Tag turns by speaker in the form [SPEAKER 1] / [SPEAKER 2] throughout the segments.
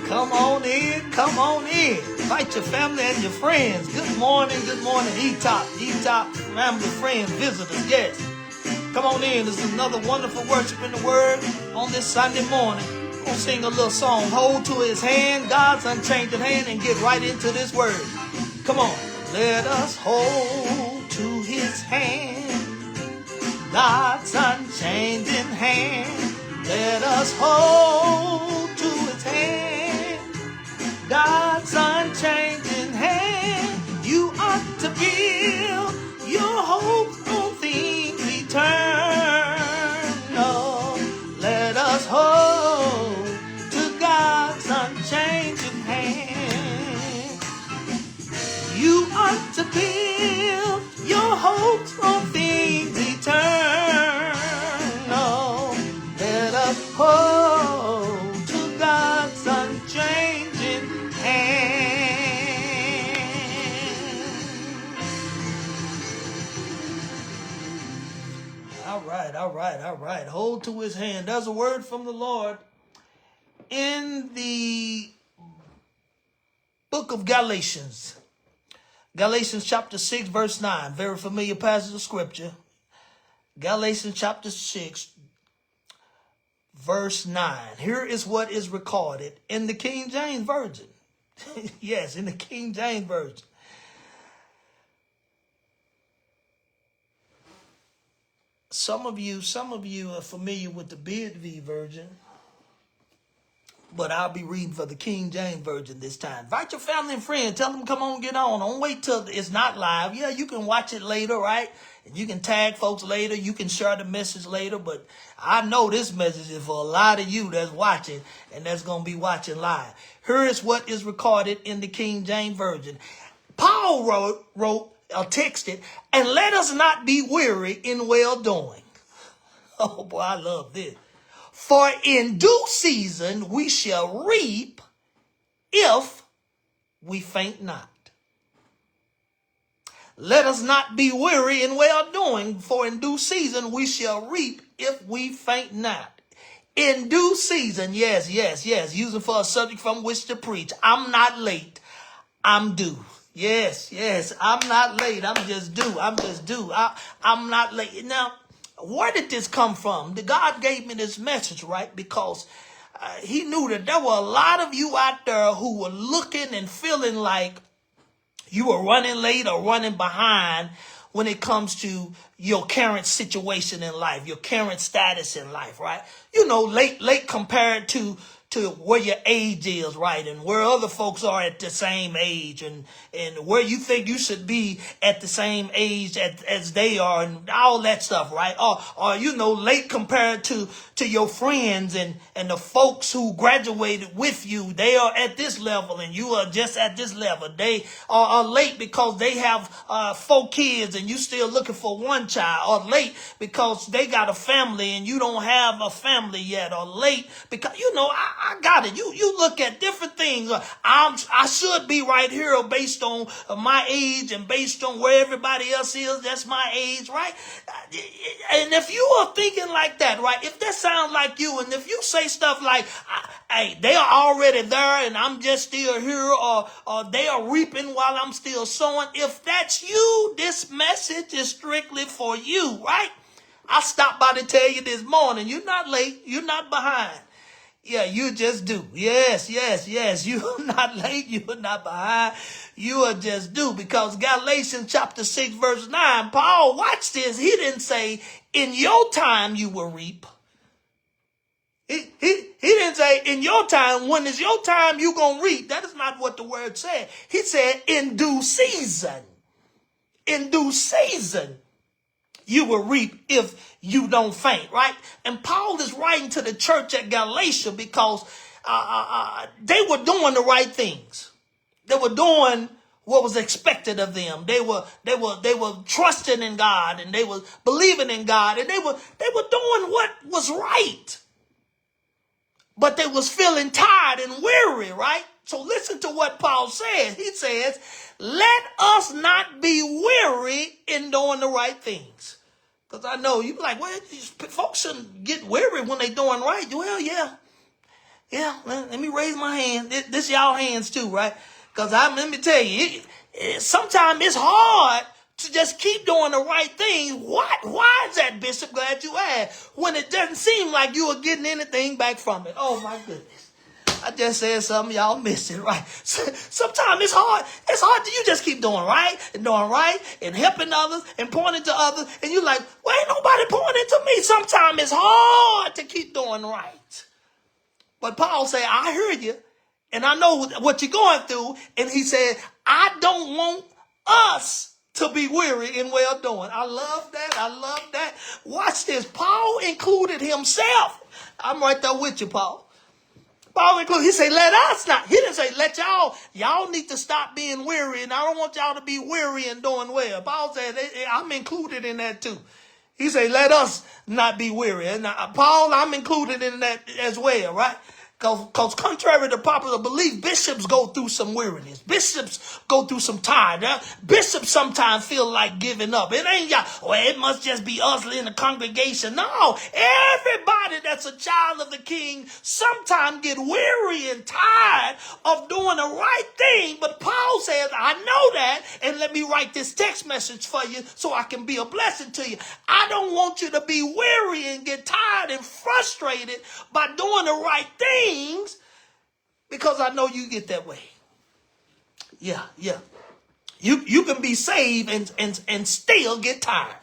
[SPEAKER 1] Come on in, come on in. Invite your family and your friends. Good morning, E-Top, family, friends, visitors, guests. Come on in. This is another wonderful worship in the Word on this Sunday morning. I'm going to sing a little song, Hold to His Hand, God's unchanging hand, and get right into this Word. Come on. Let us hold to His hand, God's unchanging hand. Let us hold to His hand, God's unchanging hand. You ought to build your hopes on things eternal. Let us hold to God's unchanging hand. You ought to build your hopes on things eternal. Let us hold to God's unchanging hand. All right. Hold to His hand. There's a word from the Lord in the book of Galatians. Galatians chapter 6, verse 9. Very familiar passage of scripture. Galatians chapter 6, verse 9. Here is what is recorded in the King James Version. Yes, in the King James Version. Some of you are familiar with the BV version, but I'll be reading for the King James Version this time. Invite your family and friends. Tell them come on, get on. Don't wait till it's not live. Yeah, you can watch it later, right? And you can tag folks later. You can share the message later. But I know this message is for a lot of you that's watching and that's going to be watching live. Here is what is recorded in the King James Version. Paul wrote or texted, and let us not be weary in well-doing. Oh, boy, I love this. For in due season we shall reap if we faint not. Let us not be weary in well-doing, for in due season we shall reap if we faint not. In due season, yes. Using for a subject from which to preach. I'm not late, I'm due. Yes, I'm not late, I'm just due. I'm not late. Now, where did this come from? God gave me this message, right? Because He knew that there were a lot of you out there who were looking and feeling like you were running late or running behind when it comes to your current situation in life, your current status in life, right? You know, late compared to where your age is, right? And where other folks are at the same age and where you think you should be at the same age as they are and all that stuff, right? Or you know, late compared to your friends and the folks who graduated with you. They are at this level and you are just at this level. They are late because they have 4 kids and you still looking for one child. Or late because they got a family and you don't have a family yet. Or late because, you know, I got it. You look at different things. I should be right here based on my age and based on where everybody else is. That's my age, right? And if you are thinking like that, right? If that sounds like you, and if you say stuff like, hey, they are already there and I'm just still here, or they are reaping while I'm still sowing. If that's you, this message is strictly for you, right? I stopped by to tell you this morning, you're not late, you're not behind. Yeah, you just do. Yes. You're not late. You're not behind. You are just due. Because Galatians chapter 6, verse 9, Paul, watch this. He didn't say, in your time you will reap. He didn't say, in your time, when is your time you going to reap. That is not what the word said. He said, in due season. In due season, you will reap if you don't faint, right? And Paul is writing to the church at Galatia because they were doing the right things. They were doing what was expected of them. They were trusting in God and they were believing in God and they were doing what was right. But they was feeling tired and weary, right? So listen to what Paul says. He says, let us not be weary in doing the right things. Because I know you be like, well, folks shouldn't get weary when they doing right. Well, yeah. Yeah, let me raise my hand. This y'all hands too, right? Because let me tell you, sometimes it's hard to just keep doing the right thing. Why is that, Bishop? Glad you asked. When it doesn't seem like you are getting anything back from it. Oh, my goodness. I just said something, y'all missed it, right? Sometimes it's hard. It's hard to you just keep doing right and helping others and pointing to others. And you're like, well, ain't nobody pointing to me. Sometimes it's hard to keep doing right. But Paul said, I hear you, and I know what you're going through. And he said, I don't want us to be weary in well doing. I love that. I love that. Watch this. Paul included himself. I'm right there with you, Paul. Paul included, he said, let us not. He didn't say, let y'all. Y'all need to stop being weary, and I don't want y'all to be weary and doing well. Paul said, I'm included in that too. He said, let us not be weary. And Paul, I'm included in that as well, right? Because contrary to popular belief, bishops go through some weariness. Bishops go through some tiredness. Bishops sometimes feel like giving up. It ain't y'all, well, it must just be us in the congregation. No, everybody that's a child of the king sometimes get weary and tired of doing the right thing. But Paul says, I know that, and let me write this text message for you so I can be a blessing to you. I don't want you to be weary and get tired and frustrated by doing the right thing. Because I know you get that way. Yeah. You can be saved and still get tired.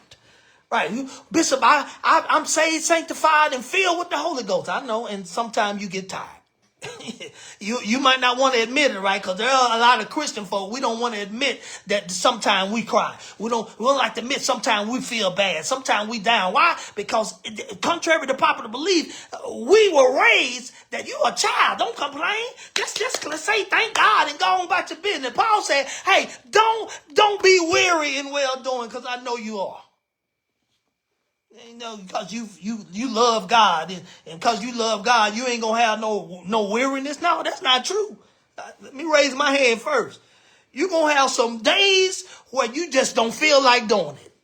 [SPEAKER 1] Right. Bishop, I'm saved, sanctified, and filled with the Holy Ghost. I know, and sometimes you get tired. You might not want to admit it, right? Because there are a lot of Christian folk, we don't want to admit that sometimes we cry. We don't like to admit sometimes we feel bad. Sometimes we down. Why? Because contrary to popular belief, we were raised that you a child. Don't complain. Let's say thank God and go on about your business. Paul said, hey, don't be weary in well doing, because I know you are. You know, because you love God, and because you love God, you ain't gonna have no weariness. No, that's not true. Let me raise my hand first. You're gonna have some days where you just don't feel like doing it.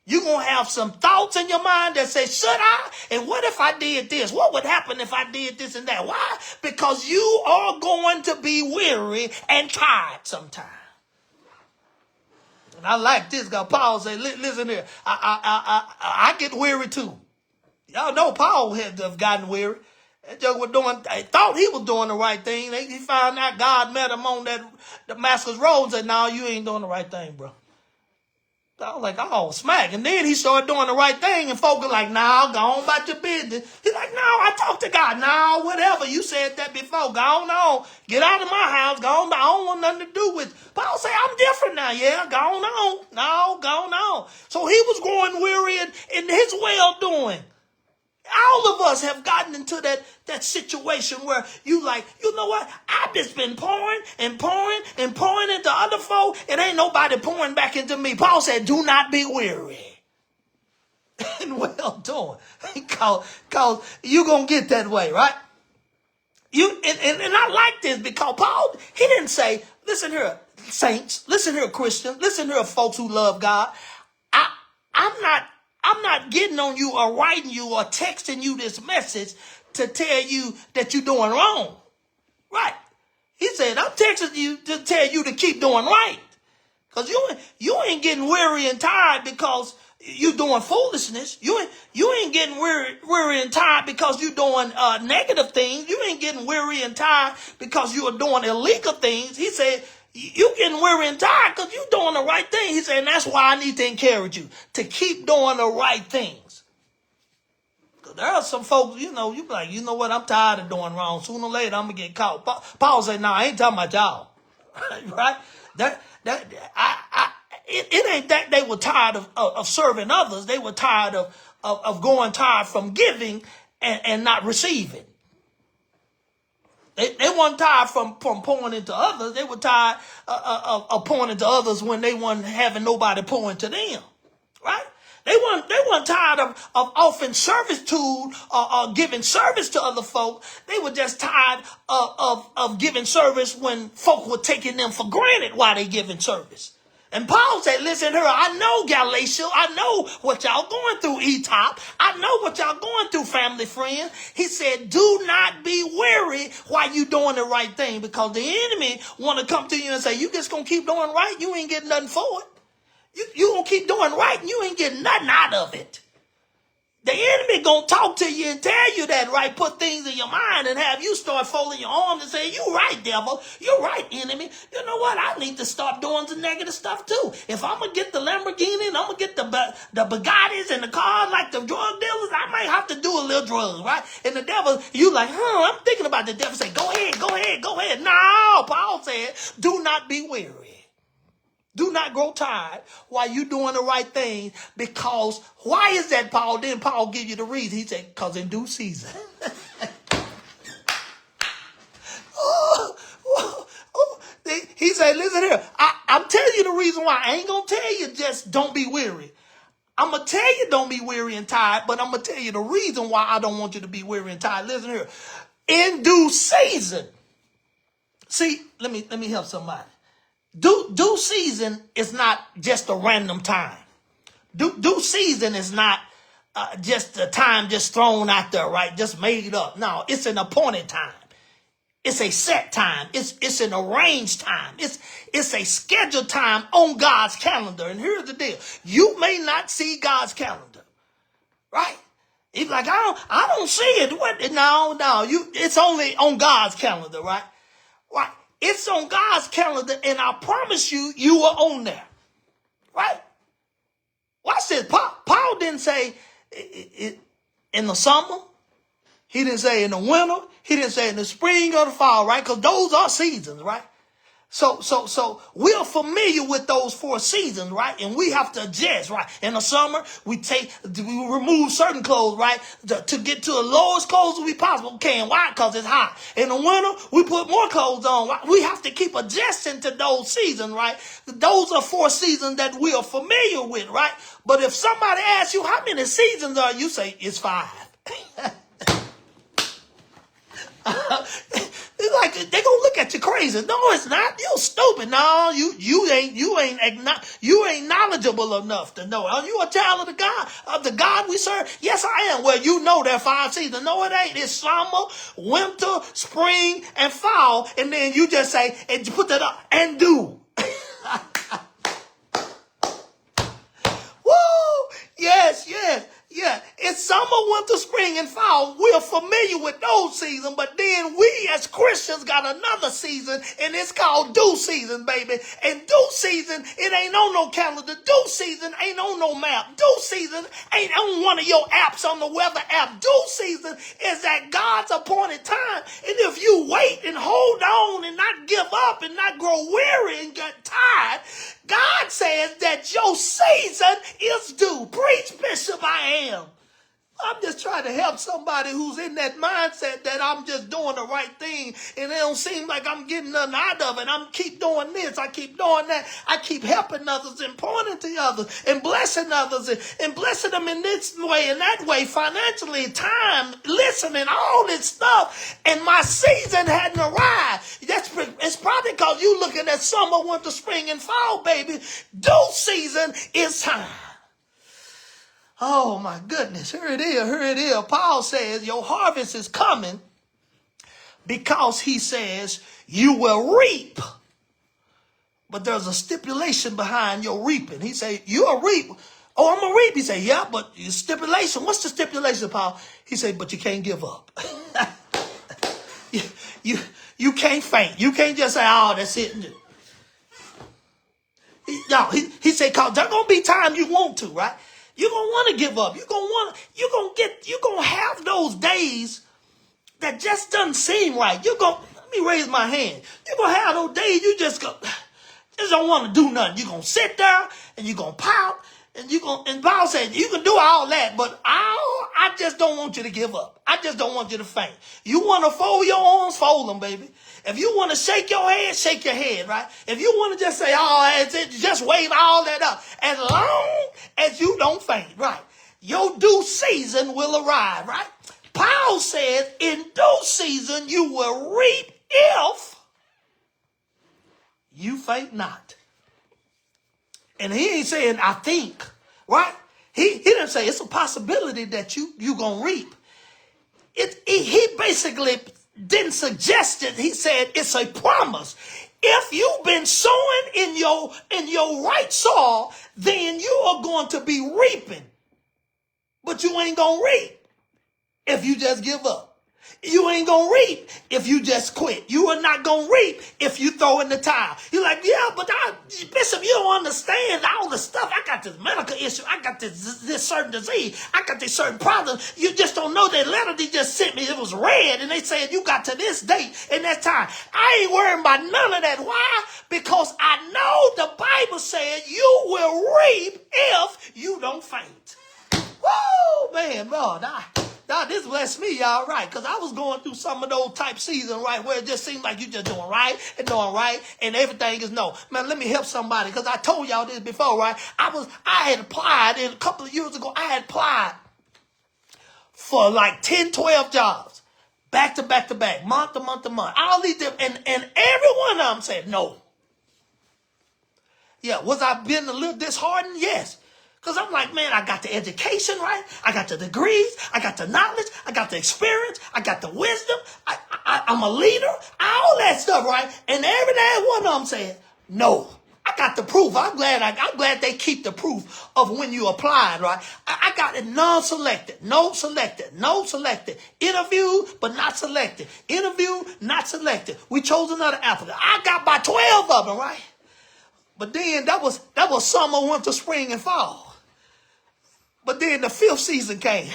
[SPEAKER 1] You're gonna have some thoughts in your mind that say, should I? And what if I did this? What would happen if I did this and that? Why? Because you are going to be weary and tired sometimes. And I like this guy. Paul said, listen here, I get weary too. Y'all know Paul had to have gotten weary. That joke was doing, I thought he was doing the right thing. He found out God met him on that Damascus road and said, no, you ain't doing the right thing, bro. I was like, oh, smack. And then he started doing the right thing, and folks are like, no, go on about your business. He's like, no, I talked to God. No, whatever. You said that before. Go on. Get out of my house. Go on. I don't want nothing to do with it. Paul said, I'm different now. Yeah, go on. No, go on. So he was growing weary in his well-doing. All of us have gotten into that situation where you like, you know what? I've just been pouring and pouring and pouring into other folk, and ain't nobody pouring back into me. Paul said, do not be weary and well doing. Because you're going to get that way, right? And I like this because Paul, he didn't say, listen here, saints, listen here, Christians, listen here, folks who love God. I'm not getting on you or writing you or texting you this message to tell you that you're doing wrong. Right. He said, I'm texting you to tell you to keep doing right. Because you ain't getting weary and tired because you're doing foolishness. You ain't getting weary and tired because you're doing negative things. You ain't getting weary and tired because you are doing illegal things. He said, you getting weary and tired because you're doing the right thing. He said, and that's why I need to encourage you to keep doing the right things. Because there are some folks, you be like, you know what, I'm tired of doing wrong. Sooner or later, I'm going to get caught. Paul said, no, I ain't talking about y'all. Right? It ain't that they were tired of serving others. They were tired of going tired from giving and not receiving. They weren't tired from pouring into others. They were tired of pouring into others when they weren't having nobody pouring to them, right? They weren't tired of offering servitude or giving service to other folk. They were just tired of giving service when folk were taking them for granted while they giving service. And Paul said, listen here, I know Galatia. I know what y'all going through, E-Top. I know what y'all going through, family friends. He said, do not be weary while you doing the right thing, because the enemy want to come to you and say, you just going to keep doing right. You ain't getting nothing for it. You going to keep doing right and you ain't getting nothing out of it. The enemy gonna talk to you and tell you that, right? Put things in your mind and have you start folding your arms and say, "You right, devil. You're right, enemy. You know what? I need to start doing some negative stuff too. If I'm gonna get the Lamborghini and I'm gonna get the Bugattis and the cars like the drug dealers, I might have to do a little drugs, right?" And the devil, you like, I'm thinking about the devil. Say, go ahead, go ahead, go ahead. No, Paul said, do not be weary. Do not grow tired while you're doing the right thing, because why is that, Paul? Then Paul give you the reason. He said, because in due season. He said, listen here. I'm telling you the reason why. I ain't going to tell you just don't be weary. I'm going to tell you don't be weary and tired, but I'm going to tell you the reason why I don't want you to be weary and tired. Listen here. In due season. See, let me help somebody. Due season is not just a random time. Due season is not just a time just thrown out there, right? Just made up. No, it's an appointed time. It's a set time. It's an arranged time. It's a scheduled time on God's calendar. And here's the deal. You may not see God's calendar, right? He's like, I don't see it. What? No, it's only on God's calendar, right? Right. It's on God's calendar, and I promise you, you are on there. Right? Watch this. Paul didn't say it in the summer. He didn't say in the winter. He didn't say in the spring or the fall, right? Because those are seasons, right? So we're familiar with those 4 seasons, right? And we have to adjust, right? In the summer, we remove certain clothes, right? To get to the lowest clothes we possibly can. Why? Because it's hot. In the winter, we put more clothes on. Right? We have to keep adjusting to those seasons, right? Those are 4 seasons that we are familiar with, right? But if somebody asks you how many seasons are you, say it's 5. It's like they gonna look at you crazy. No, it's not. You stupid. No, you ain't knowledgeable enough to know. Are you a child of the God we serve? Yes, I am. Well, you know there are 5 seasons. No, it ain't. It's summer, winter, spring, and fall. And then you just say, and you put that up and do. Woo! Yes. Yeah, it's summer, winter, spring, and fall. We're familiar with those seasons, but then we as Christians got another season, and it's called due season, baby. And due season, it ain't on no calendar. Due season ain't on no map. Due season ain't on one of your apps on the weather app. Due season is at God's appointed time. And if you wait and hold on and not give up and not grow weary and get tired, God says that your season is due. Preach, Bishop, I am. I'm just trying to help somebody who's in that mindset that I'm just doing the right thing and it don't seem like I'm getting nothing out of it. I'm keep doing this. I keep doing that. I keep helping others and pointing to others and blessing others and blessing them in this way and that way, financially, time, listening, all this stuff. And my season hadn't arrived. It's probably because you looking at summer, winter, spring, and fall, baby. Due season is time. Oh my goodness, here it is. Paul says your harvest is coming because he says you will reap. But there's a stipulation behind your reaping. He say you'll reap. Oh, I'm going to reap. He say, yeah, but stipulation. What's the stipulation, Paul? He say, but you can't give up. you can't faint. You can't just say, oh, that's it. He said, cause there's going to be time you want to, right? You're going to want to give up. You're going to have those days that just doesn't seem right. Let me raise my hand. You're going to have those days you just don't want to do nothing. You're going to sit there and you're going to pout and Paul said, you can do all that, but I just don't want you to give up. I just don't want you to faint. You want to fold your arms, fold them, baby. If you want to shake your head, shake your head, right? If you want to just say, oh, just wave all that up. As long as you don't faint, right? Your due season will arrive, right? Paul says, in due season, you will reap if you faint not. And he ain't saying, I think, right? He didn't say it's a possibility that you going to reap. He basically didn't suggest it. He said it's a promise. If you've been sowing in your right soil, then you are going to be reaping. But you ain't going to reap if you just give up. You ain't going to reap if you just quit. You are not going to reap if you throw in the towel. You're like, yeah, but Bishop, you don't understand all the stuff. I got this medical issue. I got this certain disease. I got this certain problem. You just don't know that letter they just sent me. It was red, and they said you got to this date and that time. I ain't worrying about none of that. Why? Because I know the Bible said you will reap if you don't faint. Whoa, man, Lord, Now, this blessed me, y'all, right? Because I was going through some of those type seasons, right, where it just seemed like you just doing right, and everything is no. Man, let me help somebody, because I told y'all this before, right? I had applied, and a couple of years ago, I had applied for like 10, 12 jobs, back to back to back, month to month to month. All these different, and every one of them said no. Yeah, was I being a little disheartened? Yes. Because I'm like, man, I got the education, right? I got the degrees. I got the knowledge. I got the experience. I got the wisdom. I'm a leader. All that stuff, right? And every last one of them said, no. I got the proof. I'm glad they keep the proof of when you applied, right? I got it non-selected, no selected, no selected. Interview, but not selected. Interview, not selected. We chose another applicant. I got by 12 of them, right? But then that was summer, winter, spring, and fall. But then the fifth season came.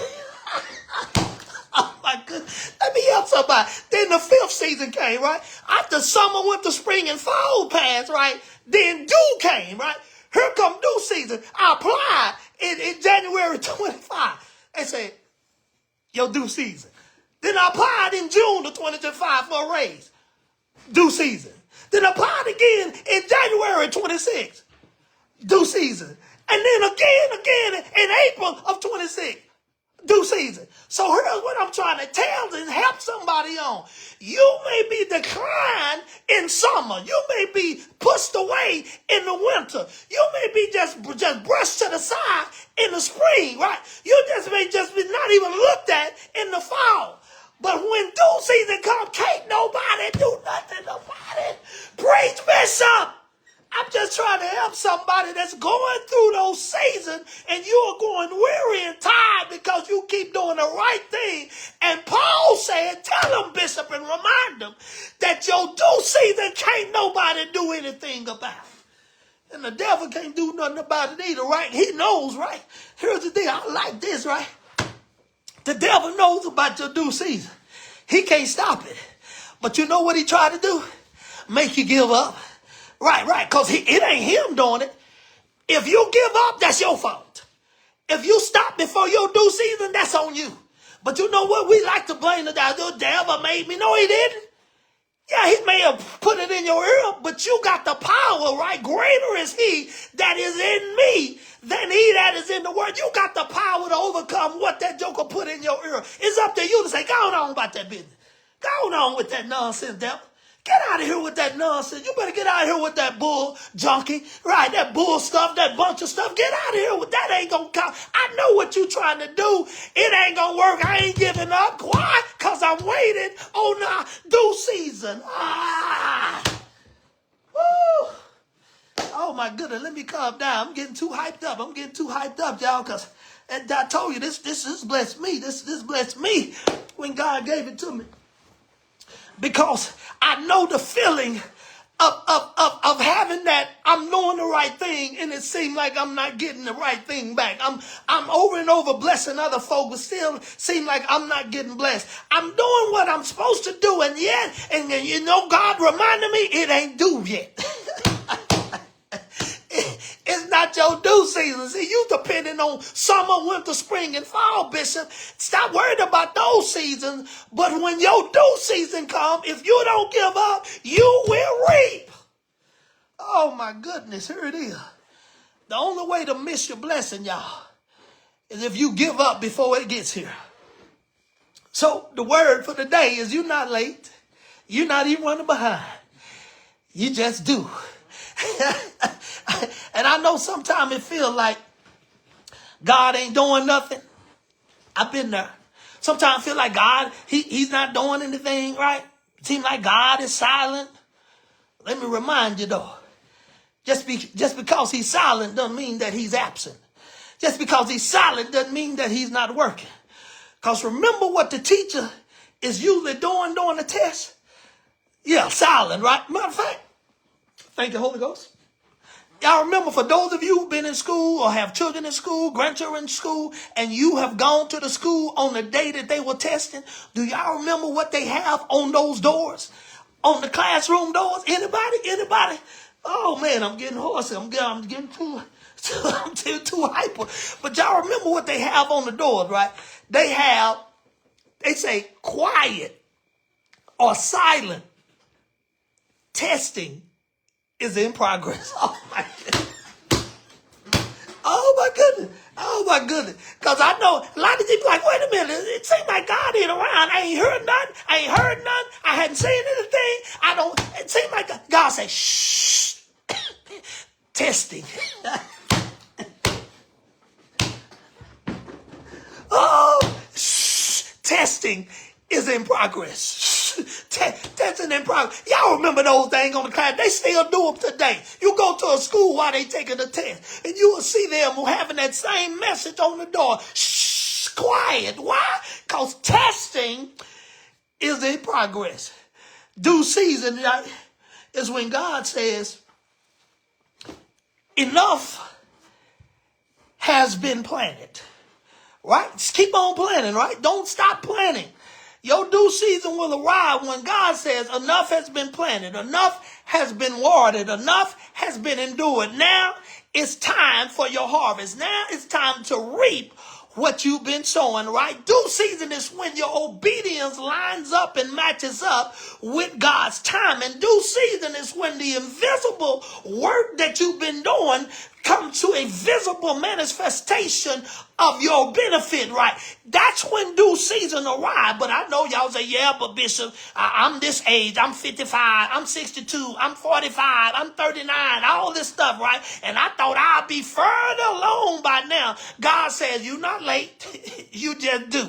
[SPEAKER 1] Oh my goodness. Let me help somebody. Then the fifth season came, right? After summer, winter, spring, and fall passed, right? Then due came, right? Here come due season. I applied in January 25. They said, your due season. Then I applied in June of 2025 for a raise. Due season. Then I applied again in January 26. Due season. And then again in April of 26. Due season. So here's what I'm trying to tell and help somebody on. You may be declined in summer. You may be pushed away in the winter. You may be just brushed to the side in the spring, right? You may just be not even looked at in the fall. But when due season comes, can't nobody do nothing about it. Preach, Bishop. I'm just trying to help somebody that's going through those seasons and you are going weary and tired because you keep doing the right thing. And Paul said, tell them, Bishop, and remind them that your due season can't nobody do anything about. And the devil can't do nothing about it either, right? He knows, right? Here's the thing. I like this, right? The devil knows about your due season. He can't stop it. But you know what he tried to do? Make you give up. Right, because it ain't him doing it. If you give up, that's your fault. If you stop before your due season, that's on you. But you know what? We like to blame the devil made me. No, he didn't. Yeah, he may have put it in your ear, but you got the power, right? Greater is he that is in me than he that is in the world. You got the power to overcome what that joker put in your ear. It's up to you to say, go on about that business. Go on with that nonsense, devil. Get out of here with that nonsense. You better get out of here with that bull junkie, right? That bull stuff, that bunch of stuff. Get out of here with that. Ain't gonna count. I know what you trying to do. It ain't gonna work. I ain't giving up. Why? Because I'm waiting on the due season. Woo. Oh my goodness. Let me calm down. I'm getting too hyped up. Y'all, because I told you this blessed me. This blessed me when God gave it to me. Because I know the feeling of having that I'm doing the right thing and it seems like I'm not getting the right thing back. I'm over and over blessing other folks, but still seem like I'm not getting blessed. I'm doing what I'm supposed to do, and yet, and you know, God reminded me it ain't due yet. It's not your due season. See, you depending on summer, winter, spring, and fall, Bishop. Stop worrying about those seasons. But when your due season comes, if you don't give up, you will reap. Oh, my goodness. Here it is. The only way to miss your blessing, y'all, is if you give up before it gets here. So the word for the day is you're not late. You're not even running behind. You just do. And I know sometimes it feels like God ain't doing nothing. I've been there. Sometimes I feel like God, he's not doing anything, right? Seems like God is silent. Let me remind you though, just because he's silent doesn't mean that he's absent. Just because he's silent doesn't mean that he's not working. Because remember what the teacher is usually doing during the test? Yeah, silent, right? Matter of fact, thank you, Holy Ghost. Y'all remember, for those of you who've been in school or have children in school, grandchildren in school, and you have gone to the school on the day that they were testing, do y'all remember what they have on those doors? On the classroom doors? Anybody? Anybody? Oh man, I'm getting hoarse. I'm getting too hyper. But y'all remember what they have on the doors, right? They say quiet or silent. Testing is in progress. Oh my goodness. Oh my goodness. Oh my goodness. Because I know a lot of people like, wait a minute, it seems like God ain't around. I ain't heard nothing. I hadn't seen anything. It seems like God say, shh. Testing. Oh, shh. Testing is in progress. Testing in progress. Y'all remember those things on the class? They still do them today. You go to a school while they taking a test, and you will see them having that same message on the door. Shh, quiet. Why? Because testing is in progress. Due season is when God says, enough has been planted. Right? Just keep on planting, right? Don't stop planting. Your due season will arrive when God says enough has been planted, enough has been watered, enough has been endured. Now it's time for your harvest. Now it's time to reap what you've been sowing, right? Due season is when your obedience lines up and matches up with God's time. And due season is when the invisible work that you've been doing comes to a visible manifestation of your benefit, right? That's when due season arrives. But I know y'all say, yeah, but Bishop, I'm this age, I'm 55, I'm 62, I'm 45, I'm 39, all this stuff, right? And I thought I'd be further along by now. God says, you're not late, you just do.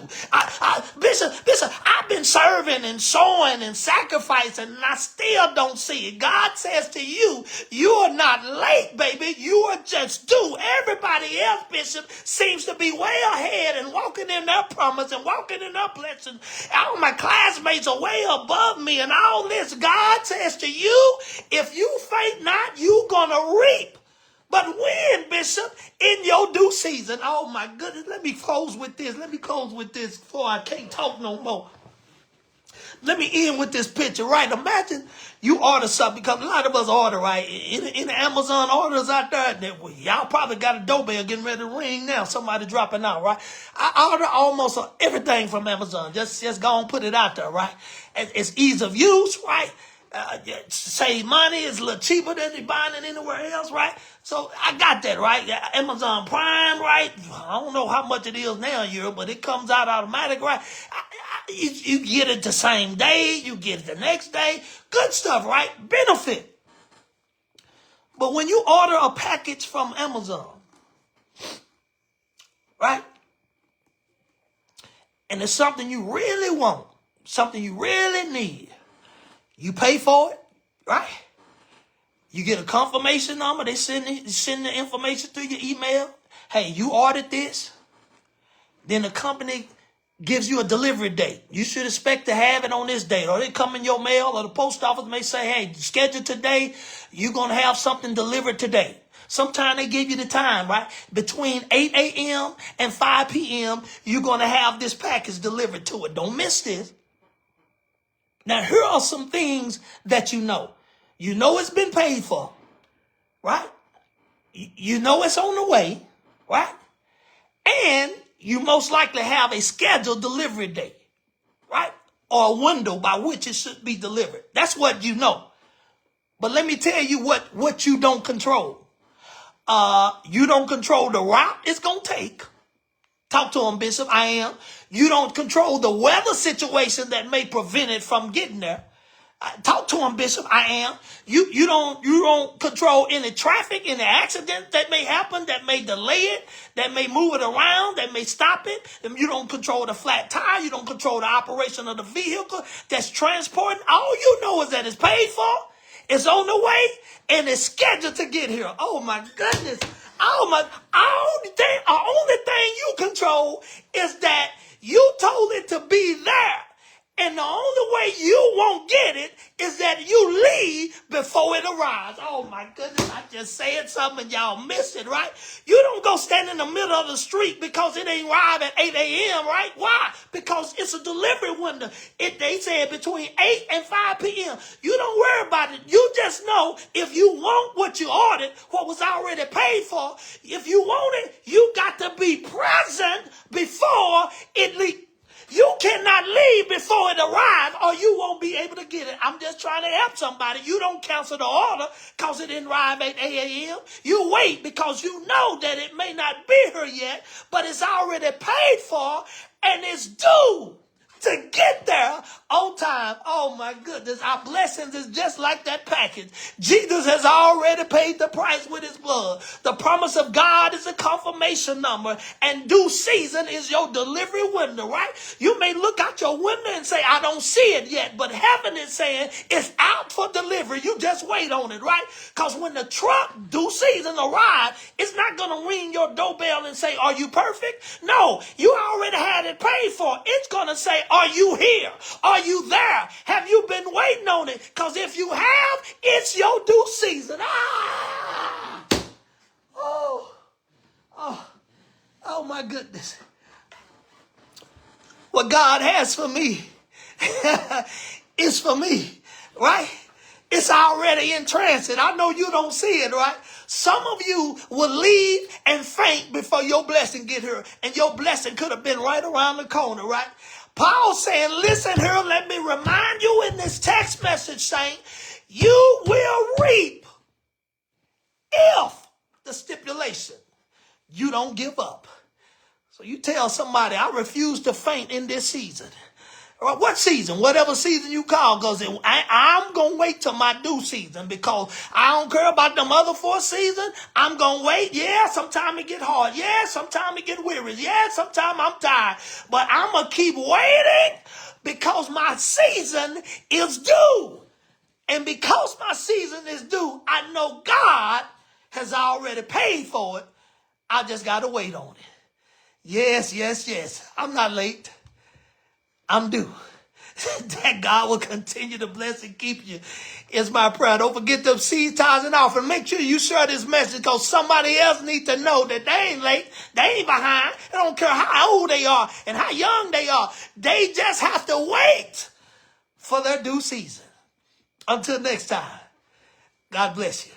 [SPEAKER 1] Bishop, I've been serving and sowing and sacrificing, and I still don't see it. God says to you, you are not late, baby. You are just due. Everybody else, Bishop, seems to be way ahead and walking in their promise and walking in their blessing. All my classmates are way above me and all this. God says to you, if you faint not, you're going to reap. But when, Bishop? In your due season. Oh my goodness. Let me close with this before I can't talk no more. Let me end with this picture, right? Imagine you order something, because a lot of us order, right? In the Amazon orders out there, y'all probably got a doorbell getting ready to ring now. Somebody dropping out, right? I order almost everything from Amazon. Just go and put it out there, right? It's ease of use, right? Save money. It's a little cheaper than you buying it anywhere else, right? So I got that, right? Amazon Prime, right? I don't know how much it is now in Europe, but it comes out automatic, right? You get it the same day. You get it the next day. Good stuff, right? Benefit. But when you order a package from Amazon, right? And it's something you really want, something you really need. You pay for it, right? You get a confirmation number. They send the information through your email. Hey, you ordered this. Then the company gives you a delivery date. You should expect to have it on this date. Or they come in your mail, or the post office may say, hey, schedule today. You're going to have something delivered today. Sometimes they give you the time, right? Between 8 a.m. and 5 p.m., you're going to have this package delivered to it. Don't miss this. Now, here are some things that you know. You know it's been paid for, right? You know it's on the way, right? And you most likely have a scheduled delivery date, right? Or a window by which it should be delivered. That's what you know. But let me tell you what you don't control. You don't control the route it's going to take. Talk to him, Bishop. I am. You don't control the weather situation that may prevent it from getting there. Talk to him, Bishop. I am. You don't control any traffic, any accidents that may happen, that may delay it, that may move it around, that may stop it. And you don't control the flat tire. You don't control the operation of the vehicle that's transporting. All you know is that it's paid for, it's on the way, and it's scheduled to get here. Oh my goodness. The only thing you control is that you told it to be there. And the only way you won't get it is that you leave before it arrives. Oh my goodness, I just said something and y'all missed it, right? You don't go stand in the middle of the street because it ain't arrive at 8 a.m., right? Why? Because it's a delivery window. They said between 8 and 5 p.m. You don't worry about it. You just know if you want what you ordered, what was already paid for, if you want it, you got to be present before it leaves. You cannot leave before it arrives or you won't be able to get it. I'm just trying to help somebody. You don't cancel the order because it didn't arrive at 8 a.m. You wait because you know that it may not be here yet, but it's already paid for and it's due to get there on time. Oh my goodness, our blessings is just like that package. Jesus has already paid the price with his blood. The promise of God is a confirmation number, and due season is your delivery window, right? You may look out your window and say, I don't see it yet, but heaven is saying it's out for delivery. You just wait on it, right? Because when the truck due season arrives, it's not going to ring your doorbell and say, are you perfect? No, you already had it paid for. It's going to say, are you here? Are you there? Have you been waiting on it? Because if you have, it's your due season. Oh my goodness. What God has for me is for me, right? It's already in transit. I know you don't see it, right? Some of you will leave and faint before your blessing get here. And your blessing could have been right around the corner, right? Paul saying, listen here, let me remind you in this text message saying, you will reap if the stipulation, you don't give up. So you tell somebody, I refuse to faint in this season. What season? Whatever season you call, because I'm going to wait till my due season because I don't care about them other 4 seasons. I'm going to wait. Yeah, sometimes it get hard. Yeah, sometimes it get weary. Yeah, sometimes I'm tired. But I'm going to keep waiting because my season is due. And because my season is due, I know God has already paid for it. I just got to wait on it. Yes. I'm not late. I'm due. That God will continue to bless and keep you is my prayer. Don't forget them seed, tithes, and offering. Make sure you share this message because somebody else needs to know that they ain't late. They ain't behind. I don't care how old they are and how young they are. They just have to wait for their due season. Until next time, God bless you.